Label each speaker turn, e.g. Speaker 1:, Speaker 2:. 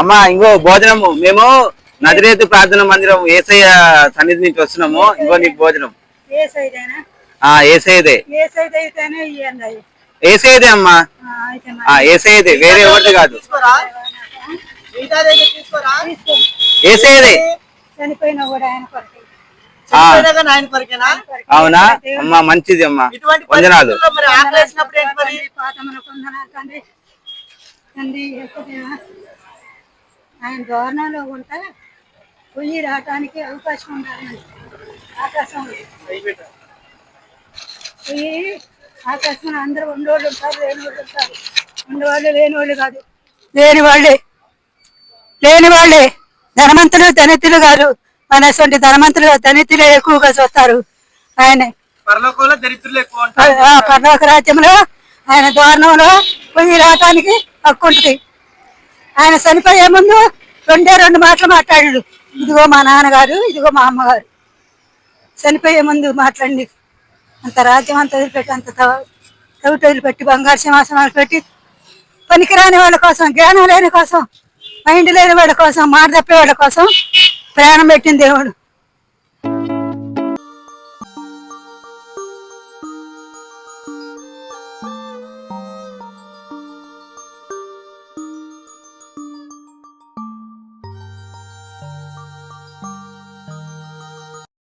Speaker 1: అమ్మా ఇంకో భోజనము మేము నజరేతు ప్రార్థన మందిరం ఏసయ్య సన్నిధి నుంచి వస్తున్నాము. ఇంకో నీకు భోజనం ఏసయ్యదే ఏసయ్యదే అమ్మా ఏసయ్యదే, వేరే ఎవరిది కాదు. ఏసయ్యదే. అవునా అమ్మా, మంచిది అమ్మా, వందనాలు.
Speaker 2: ఆయన దోరణంలో ఉంటా పొయ్యి రావటానికి అవకాశం ఉండాలి. ఆకాశం పొయ్యి ఆకాశంలో అందరూ ఉండేవాళ్ళు ఉంటారు, లేని వాళ్ళు ఉంటారు. ఉండేవాళ్ళు లేని వాళ్ళు కాదు, లేని వాళ్ళే ధనవంతులు ధనితులు కాదు. అనేటువంటి ధనవంతులు ధనితులే ఎక్కువగా చూస్తారు. ఆయనే పరలోక రాజ్యంలో ఆయన దోరణంలో పొయ్యి రావటానికి హక్కు ఉంటుంది. ఆయన చనిపోయే ముందు రెండు మాటలు మాట్లాడాడు. ఇదిగో మా నాన్నగారు, ఇదిగో మా అమ్మగారు. చనిపోయే ముందు మాట్లాడి అంత రాజ్యం అంత వదిలిపెట్టి, అంత తవిటి వదిలిపెట్టి, బంగారు సింహాసనాలు పెట్టి, పనికిరాని వాళ్ళ కోసం, జ్ఞానం లేని కోసం, మైండ్ లేని వాళ్ళ కోసం, మాట తప్పే వాళ్ళ కోసం ప్రాణం పెట్టిన దేవుడు.